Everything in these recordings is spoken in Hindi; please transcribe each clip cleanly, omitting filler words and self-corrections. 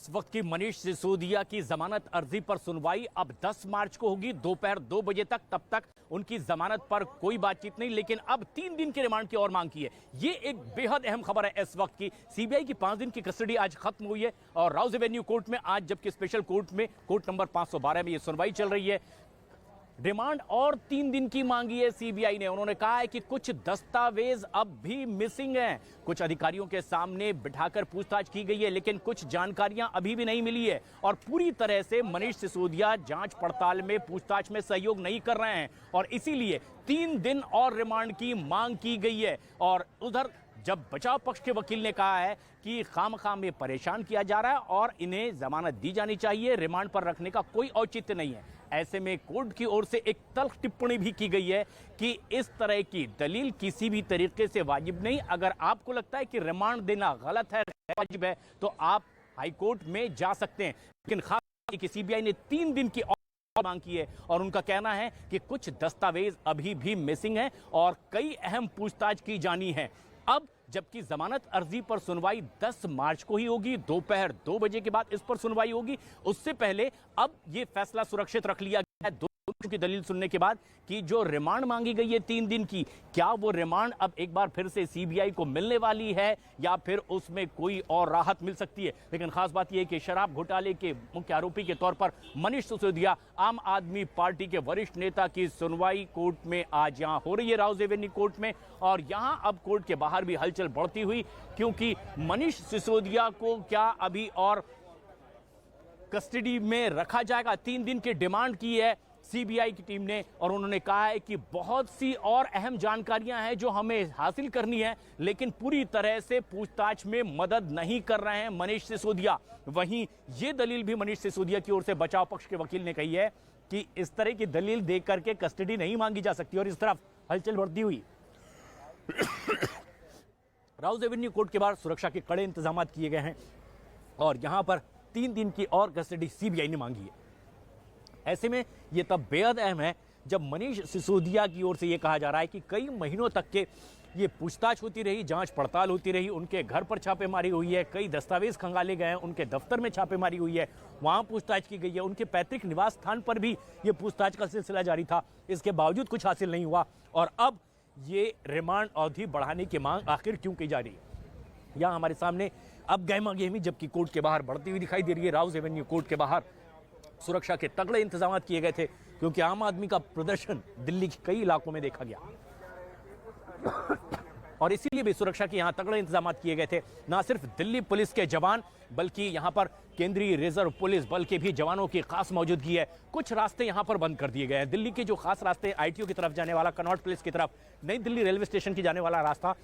इस वक्त की मनीष सिसोदिया की जमानत अर्जी पर सुनवाई अब 10 मार्च को होगी दोपहर 2 बजे तक। तब तक उनकी जमानत पर कोई बातचीत नहीं, लेकिन अब 3 दिन के रिमांड की और मांग की है। ये एक बेहद अहम खबर है इस वक्त की। सीबीआई की 5 दिन की कस्टडी आज खत्म हुई है और राउज एवेन्यू कोर्ट में आज, जबकि स्पेशल कोर्ट में कोर्ट नंबर 512 में ये सुनवाई चल रही है। रिमांड और 3 दिन की मांगी है सीबीआई ने। उन्होंने कहा है कि कुछ दस्तावेज अब भी मिसिंग हैं। कुछ अधिकारियों के सामने बिठाकर पूछताछ की गई है, लेकिन कुछ जानकारियां अभी भी नहीं मिली है और पूरी तरह से मनीष सिसोदिया जांच पड़ताल में, पूछताछ में सहयोग नहीं कर रहे हैं और इसीलिए 3 दिन और रिमांड की मांग की गई है। और उधर जब बचाव पक्ष के वकील ने कहा है कि खामखा में परेशान किया जा रहा है और इन्हें जमानत दी जानी चाहिए, रिमांड पर रखने का कोई औचित्य नहीं है, ऐसे में कोर्ट की ओर से एक तल्ख टिप्पणी भी की गई है कि इस तरह की दलील किसी भी तरीके से वाजिब नहीं। अगर आपको लगता है कि रिमांड देना गलत है, वाजिब है, तो आप हाईकोर्ट में जा सकते हैं। लेकिन खास कि सीबीआई ने 3 दिन की मांग की है और उनका कहना है कि कुछ दस्तावेज अभी भी मिसिंग हैं और कई अहम पूछताछ की जानी है। अब जबकि जमानत अर्जी पर सुनवाई 10 मार्च को ही होगी, दोपहर 2 बजे के बाद इस पर सुनवाई होगी। उससे पहले अब यह फैसला सुरक्षित रख लिया गया है की दलील सुनने के बाद कि जो रिमांड मांगी गई है 3 दिन की, क्या वो रिमांड अब एक बार फिर से सीबीआई को मिलने वाली है या फिर उसमें कोई और राहत मिल सकती है। लेकिन खास बात यह है कि शराब घोटाले के मुख्य आरोपी के तौर पर मनीष सिसोदिया, आम आदमी पार्टी के वरिष्ठ नेता की सुनवाई कोर्ट में आज यहां हो रही है, राउज एवेन्यू कोर्ट में। और यहां अब कोर्ट के बाहर भी हलचल बढ़ती हुई, क्योंकि मनीष सिसोदिया को क्या अभी और कस्टडी में रखा जाएगा। 3 दिन की डिमांड की है सीबीआई की टीम ने और उन्होंने कहा है कि बहुत सी और अहम जानकारियां हैं जो हमें हासिल करनी है, लेकिन पूरी तरह से पूछताछ में मदद नहीं कर रहे हैं मनीष सिसोदिया। वहीं ये दलील भी मनीष सिसोदिया की ओर से बचाव पक्ष के वकील ने कही है कि इस तरह की दलील देकर करके कस्टडी नहीं मांगी जा सकती। और इस तरफ हलचल बढ़ती हुई राउज एवेन्यू कोर्ट के बाहर सुरक्षा के कड़े इंतजाम किए गए हैं और यहां पर 3 दिन की और कस्टडी सीबीआई ने मांगी है। ऐसे में यह तब बेहद अहम है जब मनीष सिसोदिया की ओर से यह कहा जा रहा है कि कई महीनों तक के ये पूछताछ होती रही, जांच पड़ताल होती रही, उनके घर पर छापेमारी हुई है, कई दस्तावेज खंगाले गए हैं, उनके दफ्तर में छापेमारी हुई है, वहां पूछताछ की गई है, उनके पैतृक निवास स्थान पर भी ये पूछताछ का सिलसिला जारी था। इसके बावजूद कुछ हासिल नहीं हुआ और अब ये रिमांड अवधि बढ़ाने की मांग आखिर क्यों की जा रही है। यहां हमारे सामने अब गहमा-गहमी जबकि कोर्ट के बाहर बढ़ती हुई दिखाई दे रही है। राउज एवेन्यू कोर्ट के बाहर सुरक्षा के तगड़े इंतजाम किए गए थे, क्योंकि आम आदमी का प्रदर्शन दिल्ली के कई इलाकों में देखा गया और इसीलिए भी सुरक्षा के यहां तगड़े इंतजाम किए गए थे। ना सिर्फ दिल्ली पुलिस के जवान, बल्कि यहां पर केंद्रीय रिजर्व पुलिस बल के भी जवानों की खास मौजूदगी है। कुछ रास्ते यहां पर बंद कर दिए गए हैं। दिल्ली के जो खास रास्ते, आईटीओ की तरफ जाने वाला, कनॉट प्लेस की तरफ, नई दिल्ली रेलवे स्टेशन की जाने वाला रास्ता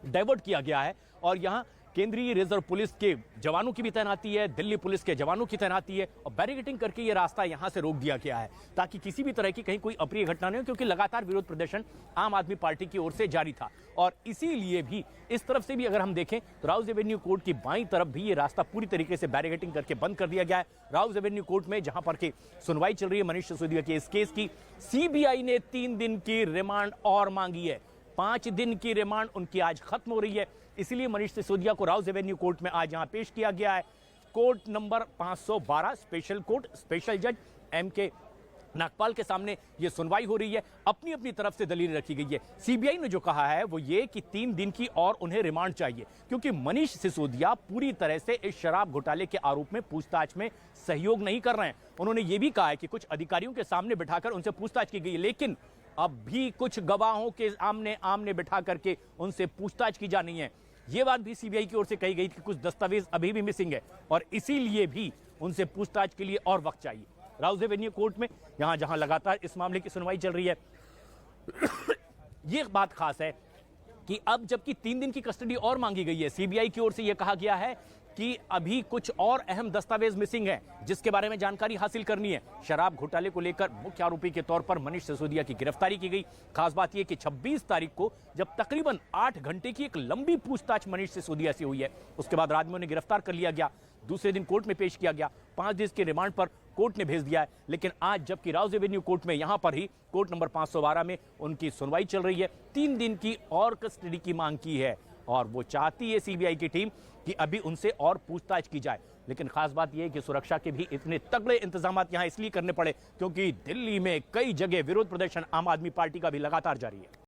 डाइवर्ट किया गया है और यहां केंद्रीय रिजर्व पुलिस के जवानों की भी तैनाती है, दिल्ली पुलिस के जवानों की तैनाती है और बैरिकेडिंग करके ये रास्ता यहां से रोक दिया गया है ताकि किसी भी तरह की कहीं कोई अप्रिय घटना नहीं हो, क्योंकि लगातार विरोध प्रदर्शन आम आदमी पार्टी की ओर से जारी था। और इसीलिए भी इस तरफ से भी अगर हम देखें तो राउज एवेन्यू कोर्ट की बाईं तरफ भी ये रास्ता पूरी तरीके से बैरिकेडिंग करके बंद कर दिया गया है। राउज एवेन्यू कोर्ट में जहां पर की सुनवाई चल रही है मनीष सिसोदिया के इस केस की, सीबीआई ने 3 दिन की रिमांड और मांगी है। 5 दिन की रिमांड उनकी आज खत्म हो रही है, इसलिए मनीष सिसोदिया को राउज एवेन्यू कोर्ट में आज यहां पेश किया गया है। Court number 512 special court, special जज एमके नागपाल के सामने यह सुनवाई हो रही है। अपनी अपनी तरफ से दलील रखी गई है। सीबीआई ने जो कहा है वो ये कि 3 दिन की और उन्हें रिमांड चाहिए, क्योंकि मनीष सिसोदिया पूरी तरह से इस शराब घोटाले के आरोप में पूछताछ में सहयोग नहीं कर रहे हैं। उन्होंने ये भी कहा है कि कुछ अधिकारियों के सामने बिठाकर उनसे पूछताछ की गई, लेकिन अब भी कुछ गवाहों के आमने बिठा करके उनसे पूछताछ की जानी है। यह बात भी सीबीआई की ओर से कही गई कि कुछ दस्तावेज अभी भी मिसिंग है और इसीलिए भी उनसे पूछताछ के लिए और वक्त चाहिए। राउज एवेन्यू कोर्ट में यहां जहां लगातार इस मामले की सुनवाई चल रही है, यह बात खास है कि अब जबकि 3 दिन की कस्टडी और मांगी गई है, सीबीआई की ओर से यह कहा गया है कि अभी कुछ और अहम दस्तावेज मिसिंग हैं जिसके बारे में जानकारी हासिल करनी है। शराब घोटाले को लेकर मुख्य आरोपी के तौर पर मनीष सिसोदिया की गिरफ्तारी की गई। खास बात यह कि 26 तारीख को जब तकरीबन 8 घंटे की एक लंबी पूछताछ मनीष सिसोदिया से हुई है, उसके बाद रात में उन्हें गिरफ्तार कर लिया गया, दूसरे दिन कोर्ट में पेश किया गया, 5 दिन के रिमांड पर कोर्ट ने भेज दिया है। लेकिन आज जबकि राउज एवेन्यू कोर्ट में यहां पर ही कोर्ट नंबर 512 में उनकी सुनवाई चल रही है, 3 दिन की और कस्टडी की मांग की है और वो चाहती है सीबीआई की टीम कि अभी उनसे और पूछताछ की जाए। लेकिन खास बात यह है कि सुरक्षा के भी इतने तगड़े इंतजाम यहां इसलिए करने पड़े क्योंकि दिल्ली में कई जगह विरोध प्रदर्शन आम आदमी पार्टी का भी लगातार जारी है।